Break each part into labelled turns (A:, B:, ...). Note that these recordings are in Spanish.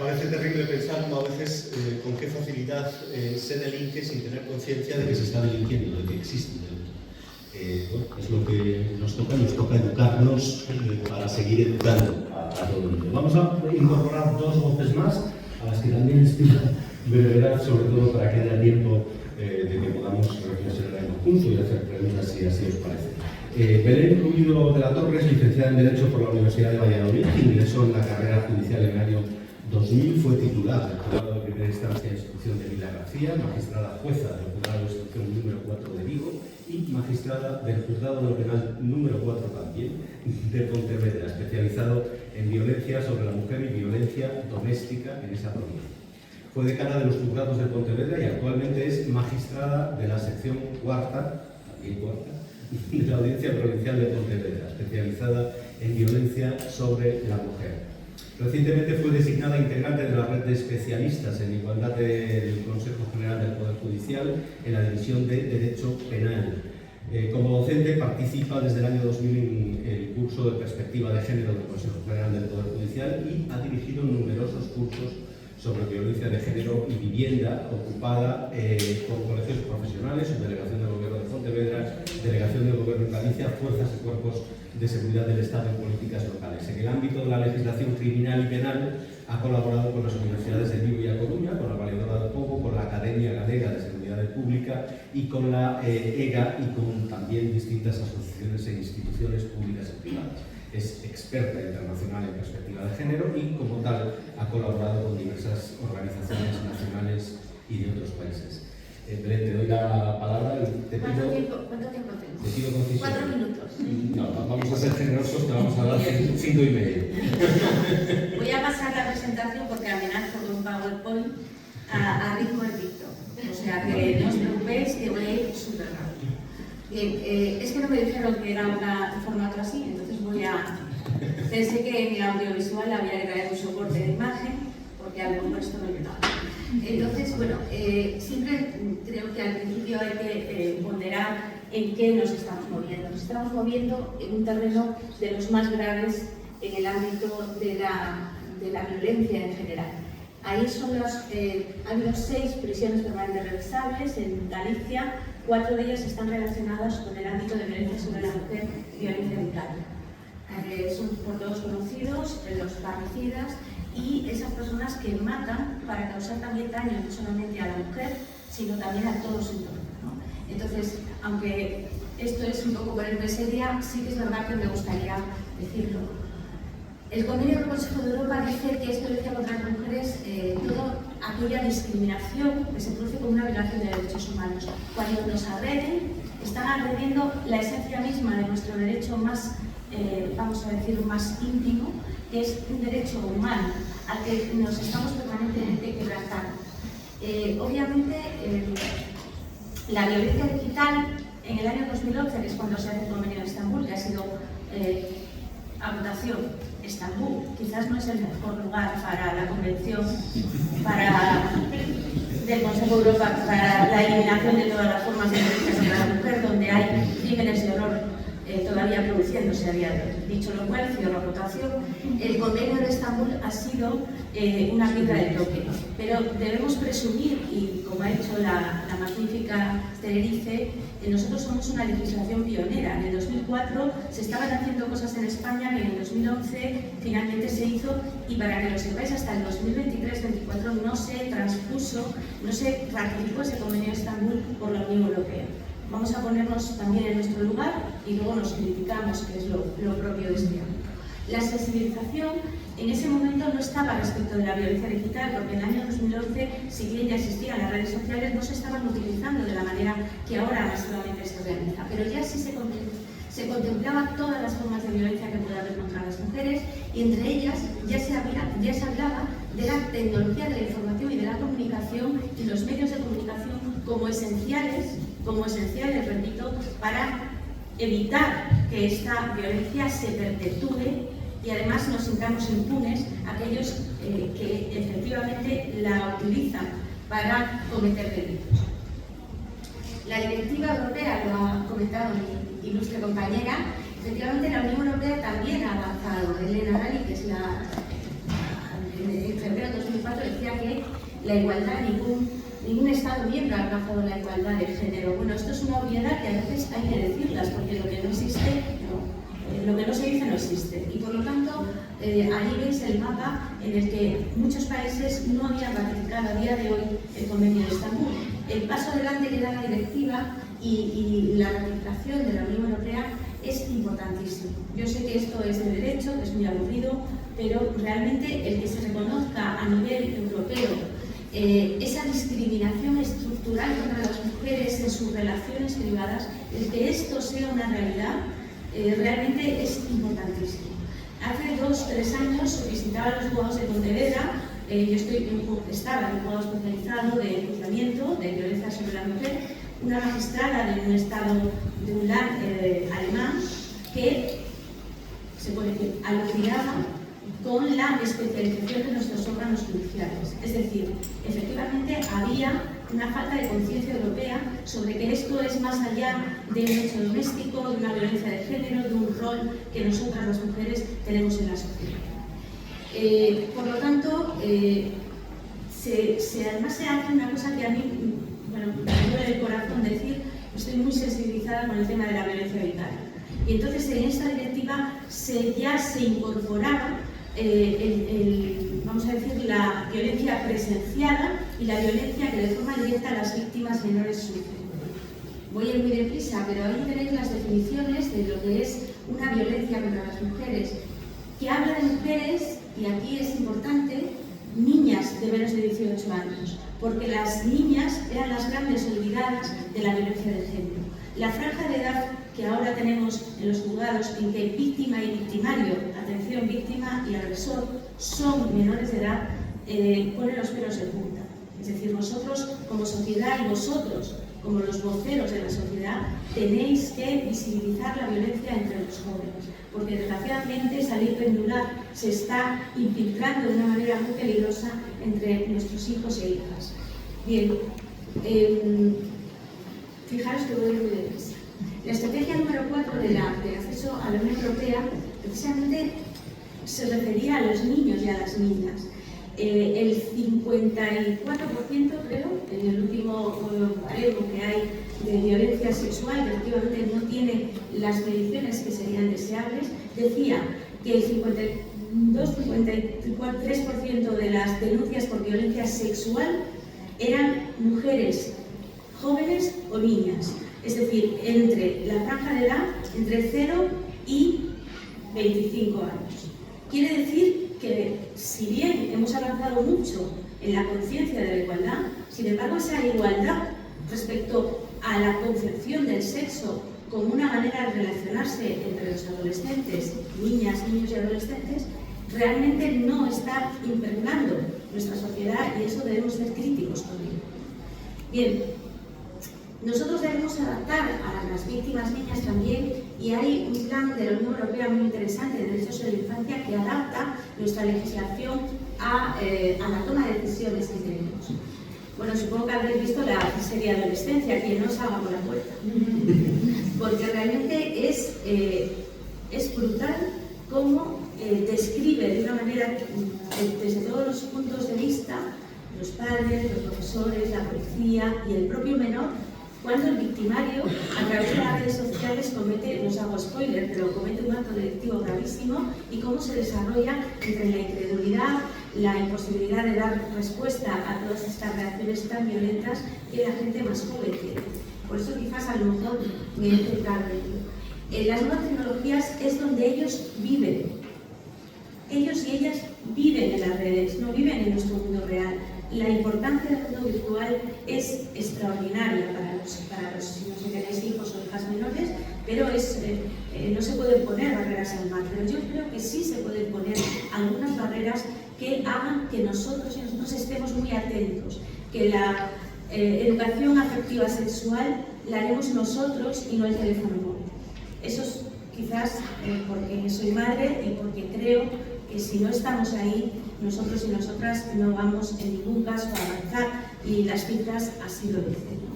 A: Parece terrible pensar cómo a veces con qué facilidad se delinque sin tener conciencia de que se está delinquiendo, de que existe un delito. Bueno, es lo que nos toca educarnos para seguir educando a todo el mundo. Vamos a incorporar dos voces más, a las que también estimo brevedad, sobre todo para que haya tiempo de que podamos reflexionar en conjunto y hacer preguntas si así os parece. Belén Ruido de la Torre es licenciada en Derecho por la Universidad de Valladolid, ingresó en la carrera judicial en el año 2000, fue titular del Juzgado de Primera Instancia de Instrucción de Vila García, magistrada jueza del Juzgado de Instrucción número 4 de Vigo y magistrada del Juzgado de lo Penal número 4 también de Pontevedra, especializado en violencia sobre la mujer y violencia doméstica en esa provincia. Fue decana de los juzgados de Pontevedra y actualmente es magistrada de la sección cuarta, también cuarta, de la Audiencia Provincial de Pontevedra, especializada en violencia sobre la mujer. Recientemente fue designada integrante de la red de especialistas en igualdad del Consejo General del Poder Judicial en la División de Derecho Penal. Como docente participa desde el año 2000 en el curso de Perspectiva de Género del Consejo General del Poder Judicial y ha dirigido numerosos cursos sobre violencia de género y vivienda ocupada por colegios profesionales, Subdelegación del Gobierno de Pontevedra, Delegación del Gobierno de Galicia, fuerzas y cuerpos de seguridad del Estado en políticas locales. En el ámbito de la legislación criminal y penal ha colaborado con las universidades de Vigo y A Coruña, con la Valedora de Pogo, con la Academia Galega de Seguridad Pública y con la EGA y con también distintas asociaciones e instituciones públicas y privadas. Es experta internacional en perspectiva de género y, como tal, ha colaborado con diversas organizaciones nacionales y de otros países. Belén, te doy la palabra.
B: ¿Cuánto tiempo tengo?
A: Te pido concisión.
B: 4 minutos.
A: No, vamos a ser generosos, te vamos a dar 5 y medio.
B: Voy a pasar la presentación porque amenazo con un PowerPoint a ritmo de TikTok. O sea que no os preocupéis que voy a ir súper rápido. Bien, es que no me dijeron que era un formato así, entonces pensé que en el audiovisual había que traer un soporte de imagen, porque a lo mejor esto no ayudaba. Entonces, bueno, siempre creo que al principio hay que ponderar en qué nos estamos moviendo. Nos estamos moviendo en un terreno de los más graves en el ámbito de la violencia en general. Ahí ha habido 6 prisiones permanentes revisables en Galicia, 4 de ellas están relacionadas con el ámbito de violencia sobre la mujer y violencia vital. Son por todos conocidos, los parricidas y esas personas que matan para causar también daño no solamente a la mujer, sino también a todo su entorno, ¿no? Entonces, aunque esto es un poco ponerme seria, sí que es verdad que me gustaría decirlo. El Convenio del Consejo de Europa dice que es violencia contra las mujeres toda aquella discriminación que se produce como una violación de derechos humanos. Cuando nos agreden, están agrediendo la esencia misma de nuestro derecho más, vamos a decir, más íntimo, que es un derecho humano al que nos estamos permanentemente quebrantando. Obviamente, la violencia digital en el año 2011, que es cuando se hace el Convenio de Estambul, que ha sido a votación, Estambul quizás no es el mejor lugar para la convención del Consejo de Europa para la eliminación de todas las formas de violencia contra la mujer, donde hay crímenes de horror todavía produciéndose a día de hoy. Dicho lo cual, cierro la votación. El Convenio de Estambul ha sido una piedra de toque, pero debemos presumir, y como ha hecho la magnífica Tenerife, nosotros somos una legislación pionera. En el 2004 se estaban haciendo cosas en España que en el 2011 finalmente se hizo, y para que lo sepáis, hasta el 2023-2024 no se transpuso, no se ratificó ese Convenio de Estambul por la Unión Europea. Vamos a ponernos también en nuestro lugar y luego nos criticamos, que es lo propio de este año. La sensibilización en ese momento no estaba respecto de la violencia digital, porque en el año 2011, si bien ya existían las redes sociales, no se estaban utilizando de la manera que ahora masivamente se realiza, pero ya sí se contemplaban todas las formas de violencia que puede haber contra las mujeres, y entre ellas ya se hablaba de la tecnología de la información y de la comunicación y los medios de comunicación como esenciales, repito, para evitar que esta violencia se perpetúe y además nos sintamos impunes aquellos que efectivamente la utilizan para cometer delitos. La directiva europea, lo ha comentado mi ilustre compañera, efectivamente la Unión Europea también ha avanzado. Elena Dali, que es en febrero de 2020 la igualdad, ningún Estado miembro ha alcanzado la igualdad de género. Bueno, esto es una obviedad que a veces hay que decirlas, porque lo que no existe, lo que no se dice no existe. Y por lo tanto, ahí veis el mapa en el que muchos países no habían ratificado a día de hoy el Convenio de Estambul. El paso adelante que da la directiva y la ratificación de la Unión Europea es importantísimo. Yo sé que esto es de derecho, que es muy aburrido, pero realmente el que se reconozca a nivel europeo esa discriminación estructural contra las mujeres en sus relaciones privadas, el que esto sea una realidad, realmente es importantísimo. Hace 2 o 3 años visitaba los juzgados de Pontevedra. Yo estaba en un juzgado especializado de enjuiciamiento de violencia sobre la mujer, una magistrada de un estado de un land alemán que se puede decir alucinaba con la especialización de nuestros órganos judiciales. Es decir, efectivamente había una falta de conciencia europea sobre que esto es más allá de un hecho doméstico, de una violencia de género, de un rol que nosotras las mujeres tenemos en la sociedad. Por lo tanto, además se hace una cosa que a mí, bueno, me duele el corazón decir, estoy muy sensibilizada con el tema de la violencia vicaria. Y entonces en esta directiva ya se incorporaba vamos a decir, la violencia presenciada y la violencia que de forma directa las víctimas menores sufren. Voy a ir muy deprisa, pero ahí tenéis las definiciones de lo que es una violencia contra las mujeres, que habla de mujeres, y aquí es importante, niñas de menos de 18 años, porque las niñas eran las grandes olvidadas de la violencia de género. La franja de edad que ahora tenemos en los juzgados en que víctima y victimario, atención, víctima y agresor, son menores de edad, pone los pelos de punta. Es decir, nosotros como sociedad y vosotros como los voceros de la sociedad tenéis que visibilizar la violencia entre los jóvenes, porque desgraciadamente salir pendular se está infiltrando de una manera muy peligrosa entre nuestros hijos e hijas. Bien, fijaros que voy muy deprisa. La estrategia número 4 del acceso a la Unión Europea precisamente se refería a los niños y a las niñas. El 54%, creo, en el último baremo que hay de violencia sexual, que efectivamente no tiene las mediciones que serían deseables, decía que el 53% de las denuncias por violencia sexual eran mujeres jóvenes o niñas, es decir, entre la franja de edad entre 0 y 25 años. Quiere decir que, si bien hemos avanzado mucho en la conciencia de la igualdad, sin embargo, esa igualdad respecto a la concepción del sexo como una manera de relacionarse entre los adolescentes, niñas, niños y adolescentes, realmente no está impregnando nuestra sociedad, y eso debemos ser críticos con ello. Bien, nosotros debemos adaptar a las víctimas niñas también, y hay un plan de la Unión Europea muy interesante de derechos de la infancia que adapta nuestra legislación a la toma de decisiones que tenemos. Bueno, supongo que habréis visto la serie Adolescencia, que no salga por la puerta, porque realmente es brutal cómo describe de una manera, desde todos los puntos de vista, los padres, los profesores, la policía y el propio menor, cuando el victimario, a través de las redes sociales, comete, no os hago spoiler, pero comete un acto delictivo gravísimo, y cómo se desarrolla entre la incredulidad, la imposibilidad de dar respuesta a todas estas reacciones tan violentas que la gente más joven tiene. Por eso quizás a lo mejor me he centrado en ello. En las nuevas tecnologías es donde ellos viven. Ellos y ellas viven en las redes, no viven en nuestro mundo real. La importancia del mundo virtual es extraordinaria para los, si no tenéis hijos o hijas menores, pero no se pueden poner barreras al mar. Pero yo creo que sí se pueden poner algunas barreras que hagan que nosotros estemos muy atentos, que la educación afectiva sexual la haremos nosotros y no el teléfono móvil. Eso es quizás porque soy madre y porque creo que si no estamos ahí, nosotros y nosotras no vamos en ningún caso a avanzar, y las cifras así lo dicen, ¿no?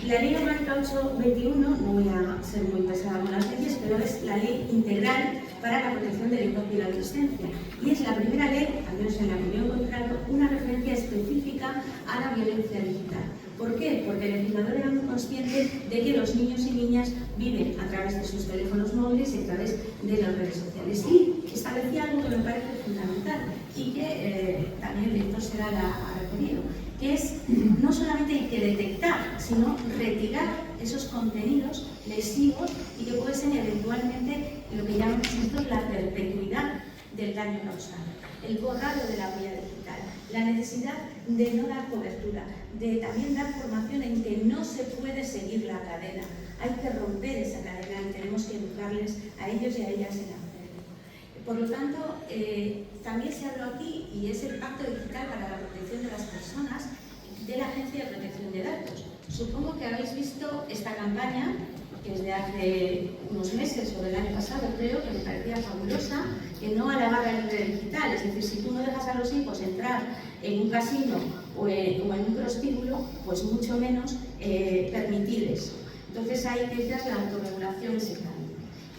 B: La Ley Orgánica 821, no voy a ser muy pesada con las leyes, pero es la ley integral para la protección de la infancia y la adolescencia. Y es la primera ley, al menos en la que yo he encontrado, una referencia específica a la violencia digital. ¿Por qué? Porque el legislador era muy consciente de que los niños y niñas viven a través de sus teléfonos móviles y a través de las redes sociales. Y establecía algo que me parece fundamental y que también el director Serral ha referido, que es no solamente hay que detectar, sino retirar esos contenidos lesivos y que puede ser eventualmente lo que llamamos nosotros la perpetuidad del daño causado, el borrado de la huella digital, la necesidad de no dar cobertura, de también dar formación en que no se puede seguir la cadena, hay que romper esa cadena y tenemos que educarles a ellos y a ellas en hacerlo. Por lo tanto, también se habló aquí, y es el Pacto Digital para la Protección de las Personas, de la Agencia de Protección de Datos. Supongo que habéis visto esta campaña, que es de hace unos meses o del año pasado, creo, que me parecía fabulosa, que no a la barra libre digital. Es decir, si tú no dejas a los hijos entrar en un casino o en un prostíbulo, pues mucho menos permitir eso. Entonces ahí quizás la autorregulación se cambia.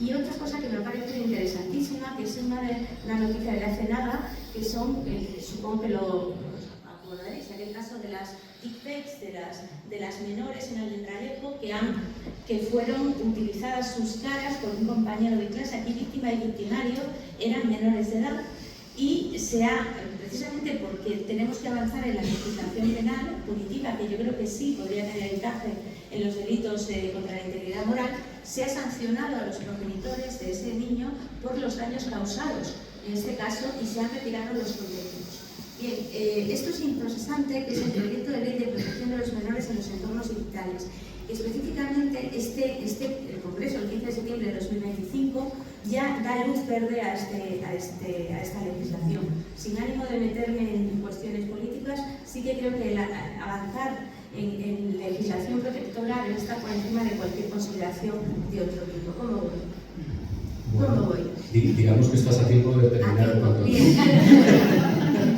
B: Y otra cosa que me parece interesantísima, que es una noticia de hace nada, que son, supongo que lo acordaréis, aquel caso de las deepfakes de las menores en el Almendralejo que fueron utilizadas sus caras por un compañero de clase. Aquí víctima y victimario eran menores de edad y precisamente porque tenemos que avanzar en la legislación penal punitiva, que yo creo que sí podría tener encaje en los delitos contra la integridad moral, se ha sancionado a los progenitores de ese niño por los daños causados en este caso y se han retirado los contenidos. Bien, esto es improcesante, que es el proyecto de ley de protección de los menores en los entornos digitales. Específicamente, el Congreso, el 15 de septiembre de 2025, ya da luz verde a esta legislación. Sin ánimo de meterme en cuestiones políticas, sí que creo que avanzar en legislación protectora debe estar por encima de cualquier consideración de otro tipo. ¿Cómo voy?
C: Bueno,
B: ¿Cómo voy?
C: Digamos que estás a tiempo de terminar cuanto antes.
B: Bien.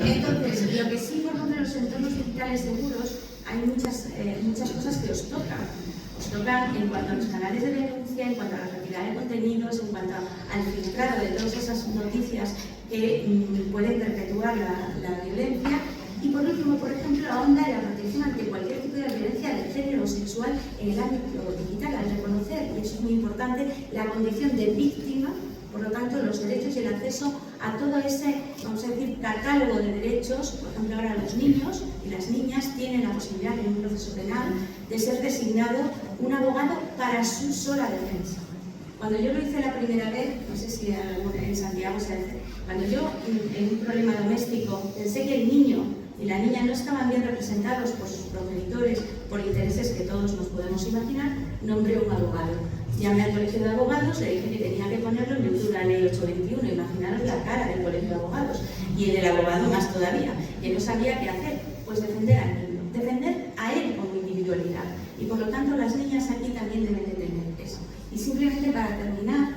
B: Entonces, lo que sí, por ejemplo, en los entornos digitales seguros hay muchas cosas que os tocan. Os tocan en cuanto a los canales de denuncia, en cuanto a la retirada de contenidos, en cuanto al filtrado de todas esas noticias que pueden perpetuar la violencia. Y por último, por ejemplo, ahonda en la protección ante cualquier tipo de violencia de género o sexual en el ámbito digital, al reconocer, y eso es muy importante, la condición de víctima. Por lo tanto, los derechos y el acceso a todo ese, vamos a decir, catálogo de derechos. Por ejemplo, ahora los niños y las niñas tienen la posibilidad en un proceso penal de ser designado un abogado para su sola defensa. Cuando yo lo hice la primera vez, no sé si en Santiago se hace, cuando yo en un problema doméstico pensé que el niño y la niña no estaban bien representados por sus progenitores, por intereses que todos nos podemos imaginar, nombré un abogado. Llamé al colegio de abogados, le dije que tenía que ponerlo en virtud de la ley 821. Imaginaros la cara del colegio de abogados y del abogado más todavía, que no sabía qué hacer, pues defender al niño, defender a él como individualidad. Y por lo tanto las niñas aquí también deben de tener eso. Y simplemente para terminar,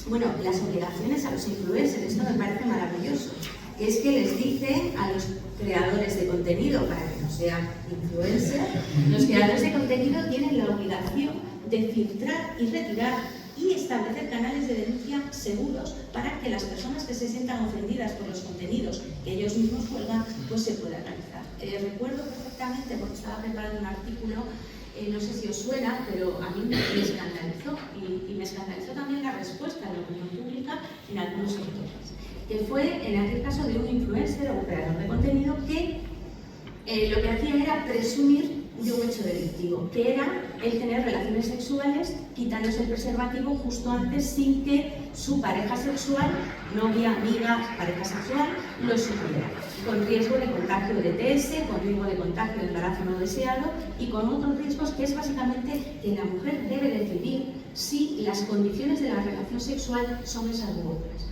B: bueno, las obligaciones a los influencers, esto me parece maravilloso, que es que les dice a los creadores de contenido, para que no sean influencers, los creadores de contenido tienen la obligación de filtrar y retirar y establecer canales de denuncia seguros para que las personas que se sientan ofendidas por los contenidos que ellos mismos cuelgan, pues se puedan realizar. Recuerdo perfectamente, porque estaba preparando un artículo, no sé si os suena, pero a mí me escandalizó y me escandalizó también la respuesta de la opinión pública en algunos sectores, que fue en aquel caso de un influencer o un creador de contenido que lo que hacía era presumir de un hecho delictivo, que era el tener relaciones sexuales quitándose el preservativo justo antes sin que su pareja sexual, novia, amiga, pareja sexual, lo supiera, con riesgo de contagio de ETS, con riesgo de contagio de embarazo no deseado y con otros riesgos, que es básicamente que la mujer debe decidir si las condiciones de la relación sexual son esas u otras.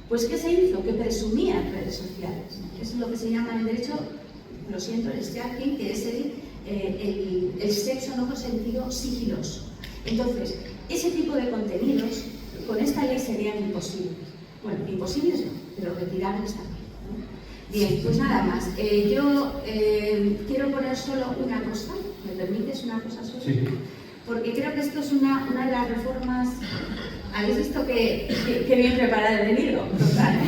B: Pues ¿qué se hizo? Que presumía en redes sociales. Eso es lo que se llama en el derecho, lo siento, el stalking, que es el sexo no consentido sigiloso. Entonces, ese tipo de contenidos con esta ley serían imposibles. Bueno, imposibles no, pero retirables también, ¿no? Bien, pues nada más. Yo quiero poner solo una cosa, ¿me permites una cosa solo?
C: Sí.
B: Porque creo que esto es una de las reformas habéis visto que bien preparado he venido. Total.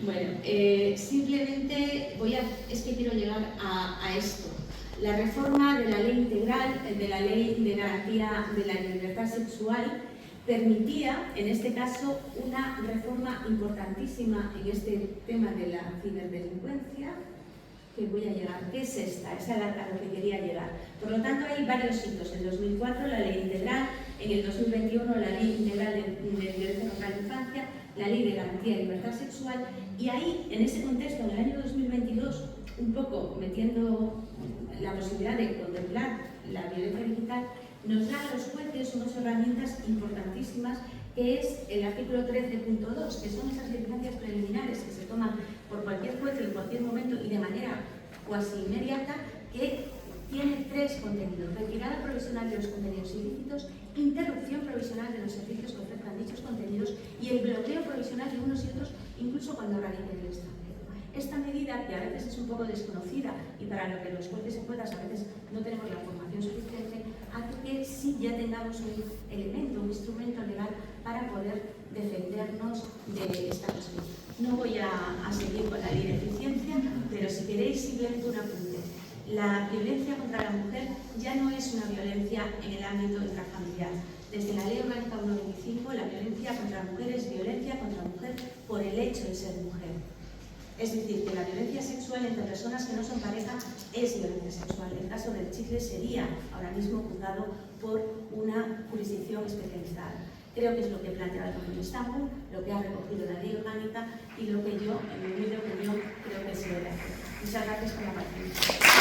B: Bueno, simplemente es que quiero llegar a esto. La reforma de la ley integral, de la ley de garantía de la libertad sexual, permitía, en este caso, una reforma importantísima en este tema de la ciberdelincuencia, que voy a llegar. ¿Qué es esta? Esa es a lo que quería llegar. Por lo tanto, hay varios hitos. En 2004 la ley integral, en el 2021 la ley integral de violencia contra la infancia, la ley de garantía de libertad sexual, y ahí, en ese contexto, en el año 2022, un poco metiendo la posibilidad de contemplar la violencia digital, nos da a los jueces unas herramientas importantísimas, que es el artículo 13.2, que son esas diligencias preliminares que se toman por cualquier juez en cualquier momento y de manera cuasi inmediata, que tiene tres contenidos: retirada provisional de los contenidos ilícitos, interrupción provisional de los servicios que ofrezcan dichos contenidos y el bloqueo provisional de unos y otros, incluso cuando radiquen en el extranjero. Esta medida, que a veces es un poco desconocida y para lo que los jueces y juezas a veces no tenemos la formación suficiente, hace que sí ya tengamos un elemento, un instrumento legal para poder defendernos de esta cuestión. No voy a seguir con la ley de eficiencia, pero si queréis simplemente un apunte. La violencia contra la mujer ya no es una violencia en el ámbito intrafamiliar. Desde la Ley Orgánica 1.25, la violencia contra la mujer es violencia contra la mujer por el hecho de ser mujer. Es decir, que la violencia sexual entre personas que no son pareja es violencia sexual. El caso del chicle sería ahora mismo juzgado por una jurisdicción especializada. Creo que es lo que plantea el Convenio de Estambul, lo que ha recogido la Ley Orgánica y lo que yo, en mi humilde opinión, creo que se debe hacer. Muchas gracias por la paciencia.